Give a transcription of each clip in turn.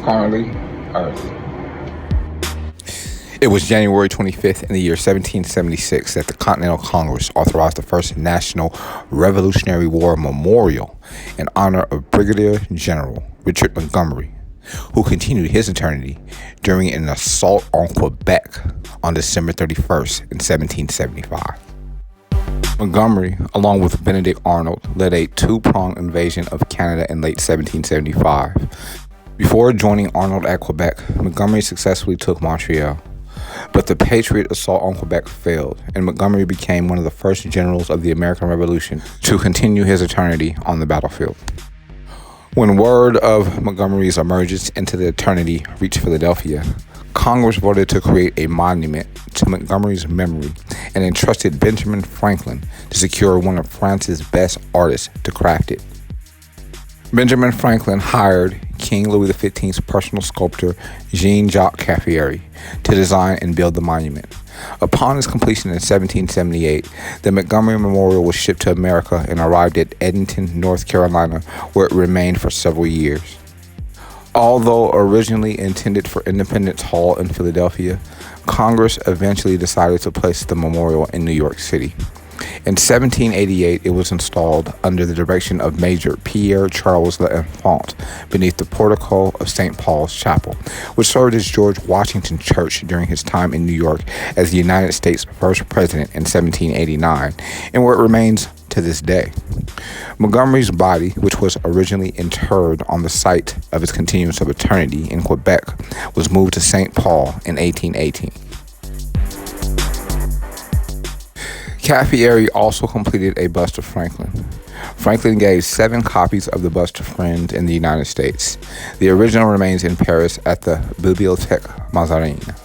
Currently, Earth. It was January 25th in the year 1776 that the Continental Congress authorized the first National Revolutionary War Memorial in honor of Brigadier General Richard Montgomery, who continued his eternity during an assault on Quebec on December 31st in 1775. Montgomery, along with Benedict Arnold, led a two-pronged invasion of Canada in late 1775. Before joining Arnold at Quebec, Montgomery successfully took Montreal. But the Patriot assault on Quebec failed, and Montgomery became one of the first generals of the American Revolution to continue his eternity on the battlefield. When word of Montgomery's emergence into the eternity reached Philadelphia, Congress voted to create a monument to Montgomery's memory and entrusted Benjamin Franklin to secure one of France's best artists to craft it. Benjamin Franklin hired King Louis XV's personal sculptor Jean-Jacques Caffieri to design and build the monument. Upon its completion in 1778, the Montgomery Memorial was shipped to America and arrived at Edenton, North Carolina, where it remained for several years. Although originally intended for Independence Hall in Philadelphia, Congress eventually decided to place the memorial in New York City. In 1788, it was installed under the direction of Major Pierre Charles L'Enfant beneath the portico of St. Paul's Chapel, which served as George Washington Church during his time in New York as the United States' first president in 1789, and where it remains to this day. Montgomery's body, which was originally interred on the site of his continuance of eternity in Quebec, was moved to St. Paul in 1818. Caffieri also completed a bust of Franklin. Franklin gave 7 copies of the bust to friends in the United States. The original remains in Paris at the Bibliothèque Mazarine.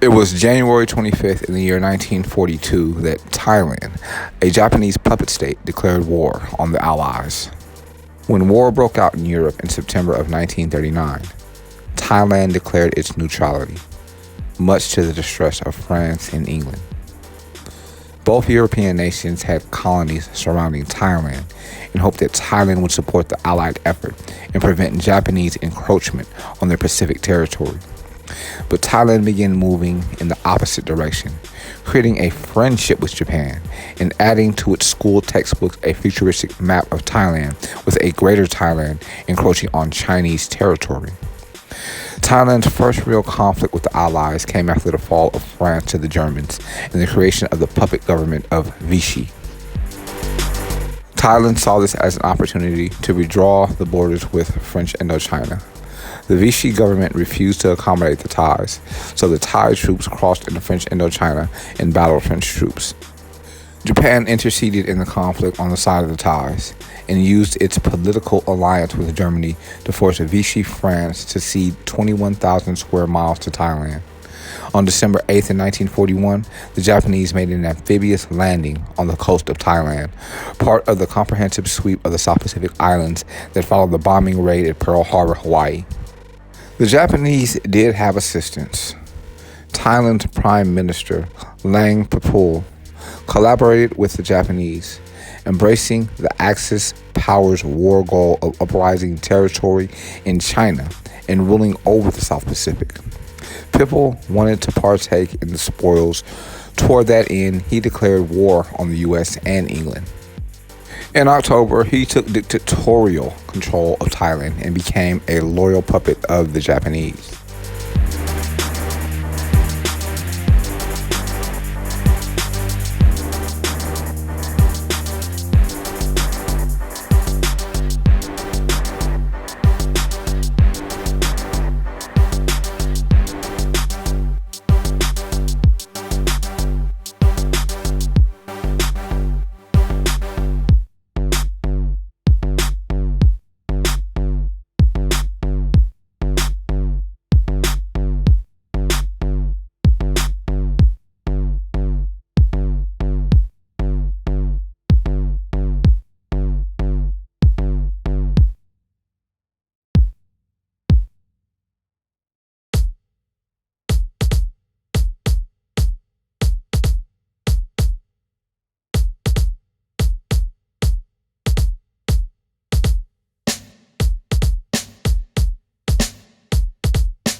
It was January 25th in the year 1942 that Thailand, a Japanese puppet state, declared war on the Allies. When war broke out in Europe in September of 1939, Thailand declared its neutrality, much to the distress of France and England. Both European nations had colonies surrounding Thailand and hoped that Thailand would support the Allied effort and prevent Japanese encroachment on their Pacific territory. But Thailand began moving in the opposite direction, creating a friendship with Japan and adding to its school textbooks a futuristic map of Thailand with a greater Thailand encroaching on Chinese territory. Thailand's first real conflict with the Allies came after the fall of France to the Germans and the creation of the puppet government of Vichy. Thailand saw this as an opportunity to redraw the borders with French Indochina. The Vichy government refused to accommodate the Thais, so the Thai troops crossed into French Indochina and battled French troops. Japan interceded in the conflict on the side of the Thais and used its political alliance with Germany to force Vichy France to cede 21,000 square miles to Thailand. On December 8th in 1941, the Japanese made an amphibious landing on the coast of Thailand, part of the comprehensive sweep of the South Pacific Islands that followed the bombing raid at Pearl Harbor, Hawaii. The Japanese did have assistance. Thailand's Prime Minister, Lang Papul, collaborated with the Japanese, embracing the Axis powers' war goal of uprising territory in China and ruling over the South Pacific. Papul wanted to partake in the spoils. Toward that end, he declared war on the U.S. and England. In October, he took dictatorial control of Thailand and became a loyal puppet of the Japanese.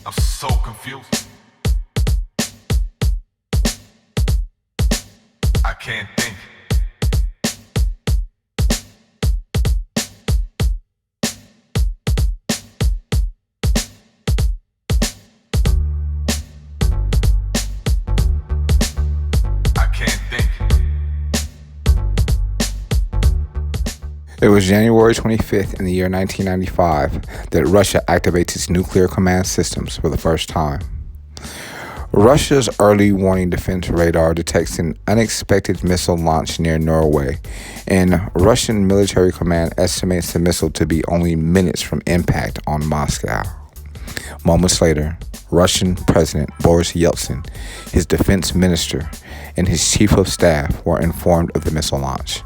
I'm so confused. I can't think. I can't think. It was January 25th in the year 1995 that Russia activates its nuclear command systems for the first time. Russia's early warning defense radar detects an unexpected missile launch near Norway, and Russian military command estimates the missile to be only minutes from impact on Moscow. Moments later, Russian President Boris Yeltsin, his defense minister, and his chief of staff were informed of the missile launch.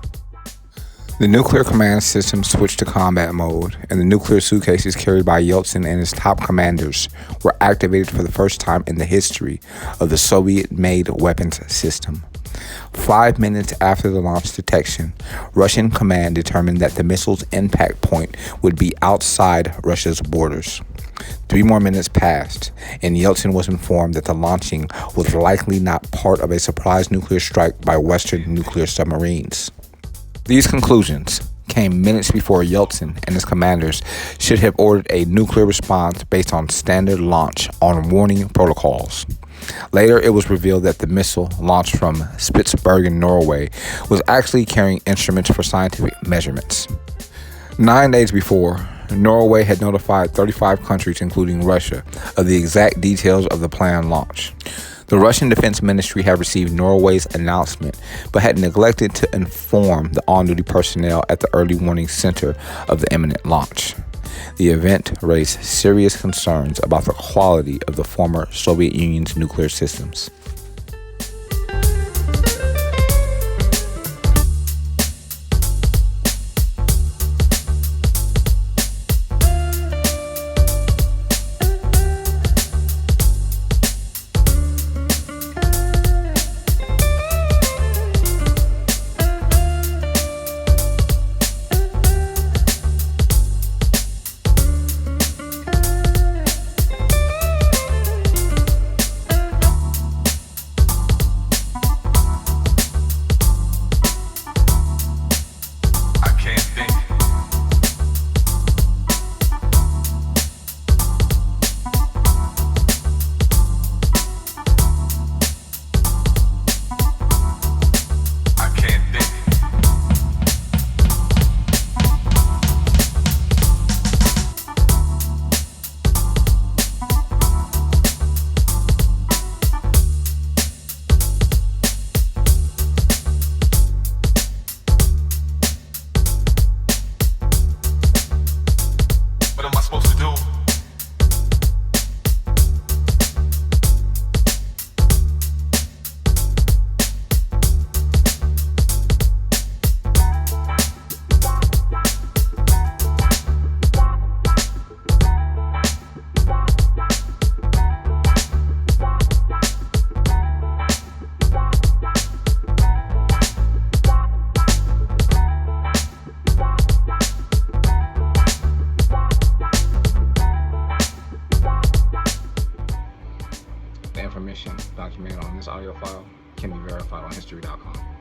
The nuclear command system switched to combat mode, and the nuclear suitcases carried by Yeltsin and his top commanders were activated for the first time in the history of the Soviet-made weapons system. 5 minutes after the launch detection, Russian command determined that the missile's impact point would be outside Russia's borders. 3 more minutes passed, and Yeltsin was informed that the launching was likely not part of a surprise nuclear strike by Western nuclear submarines. These conclusions came minutes before Yeltsin and his commanders should have ordered a nuclear response based on standard launch on warning protocols. Later, it was revealed that the missile, launched from Spitsbergen, Norway, was actually carrying instruments for scientific measurements. 9 days before, Norway had notified 35 countries, including Russia, of the exact details of the planned launch. The Russian Defense Ministry had received Norway's announcement, but had neglected to inform the on-duty personnel at the early warning center of the imminent launch. The event raised serious concerns about the quality of the former Soviet Union's nuclear systems. The information documented on this audio file can be verified on history.com.